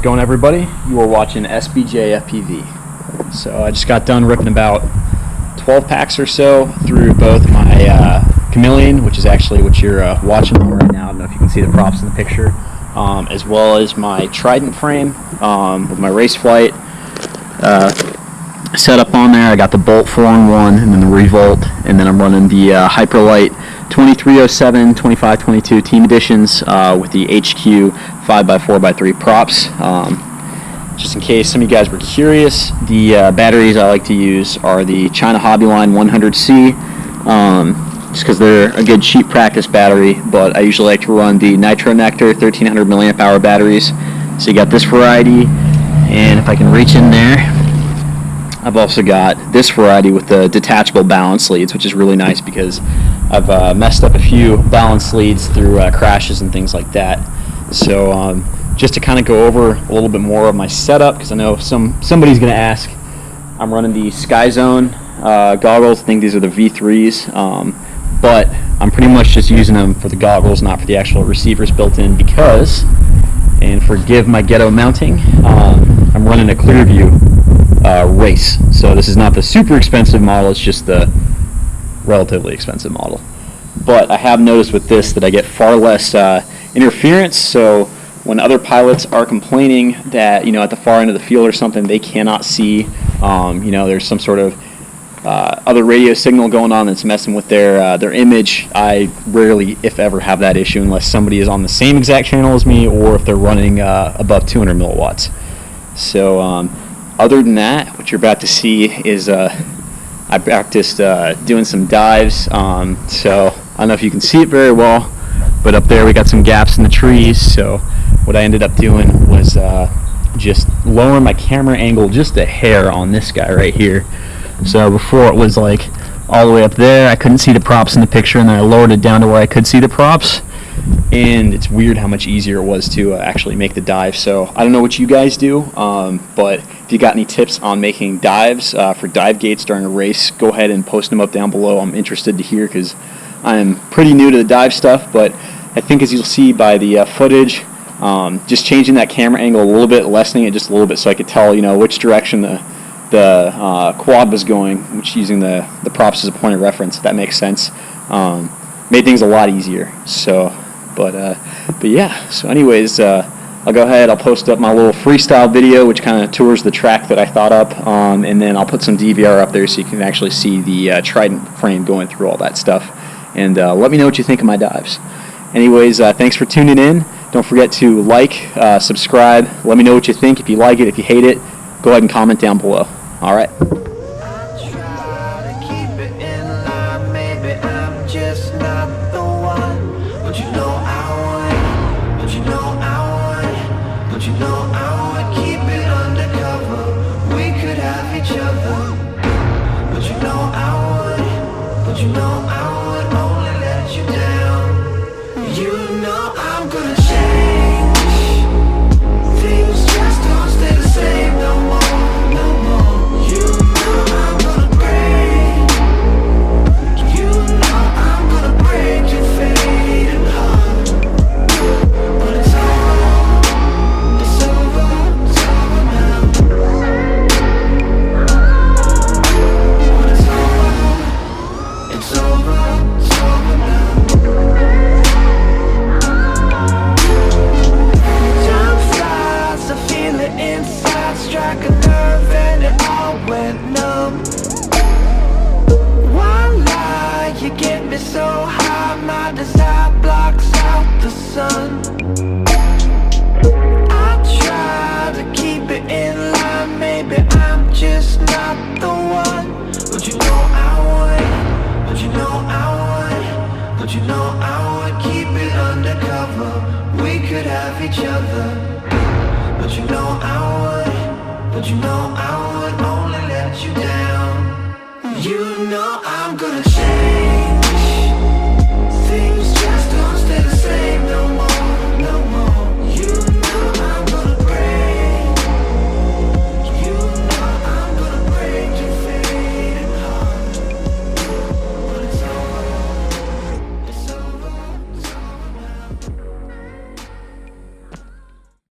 going, everybody? You are watching SBJ FPV. So I just got done ripping about 12 packs or so through both my Chameleon, which is actually what you're watching right now. I don't know if you can see the props in the picture, as well as my Trident frame with my race flight set up on there. I got the Bolt 4-in-1 and then the Revolt, and then I'm running the Hyperlight 2307, 2522 Team Editions with the HQ 5x4x3 props. Just in case some of you guys were curious, the batteries I like to use are the China Hobbyline 100C, just because they're a good cheap practice battery, but I usually like to run the Nitro Nectar 1300 milliamp hour batteries. So you got this variety, and if I can reach in there, I've also got this variety with the detachable balance leads, which is really nice because I've messed up a few balance leads through crashes and things like that. So just to kind of go over a little bit more of my setup, because I know somebody's going to ask, I'm running the Sky Zone goggles. I think these are the V3s, but I'm pretty much just using them for the goggles, not for the actual receivers built in, because, and forgive my ghetto mounting, I'm running a Clearview race. So this is not the super expensive model, it's just the relatively expensive model. But I have noticed with this that I get far less interference, so when other pilots are complaining that, at the far end of the field or something, they cannot see, there's some sort of other radio signal going on that's messing with their image, I rarely, if ever, have that issue unless somebody is on the same exact channel as me or if they're running above 200 milliwatts. So other than that, what you're about to see is I practiced doing some dives, so I don't know if you can see it very well, but up there we got some gaps in the trees. So what I ended up doing was just lowering my camera angle just a hair on this guy right here. So before it was like all the way up there, I couldn't see the props in the picture, and then I lowered it down to where I could see the props, and it's weird how much easier it was to actually make the dive. So I don't know what you guys do, but if you got any tips on making dives for dive gates during a race, go ahead and post them up down below. I'm interested to hear, because I am pretty new to the dive stuff, but I think, as you'll see by the footage, just changing that camera angle a little bit, lessening it just a little bit so I could tell, which direction the quad was going, which, using the props as a point of reference, if that makes sense, made things a lot easier. So but yeah, so anyways, I'll go ahead, I'll post up my little freestyle video, which kind of tours the track that I thought up, and then I'll put some DVR up there so you can actually see the Trident frame going through all that stuff, and let me know what you think of my dives. Anyways, thanks for tuning in. Don't forget to like, subscribe, let me know what you think. If you like it, if you hate it, go ahead and comment down below. Alright. I'm gonna change. Things just don't stay the same no more, no more. You know I'm gonna break. You know I'm gonna break your fading heart. But it's over, it's over, it's over now. But it's over, it's over, it's over now. Inside, strike a nerve and it all went numb. One lie, you get me so high, my desire blocks out the sun. I try to keep it in line, maybe I'm just not the one. But you know I would, but you know I would, but you know I would keep it undercover. We could have each other. But you know I would, but you know I would only let you down. You know I'm gonna change. Things just don't stay the same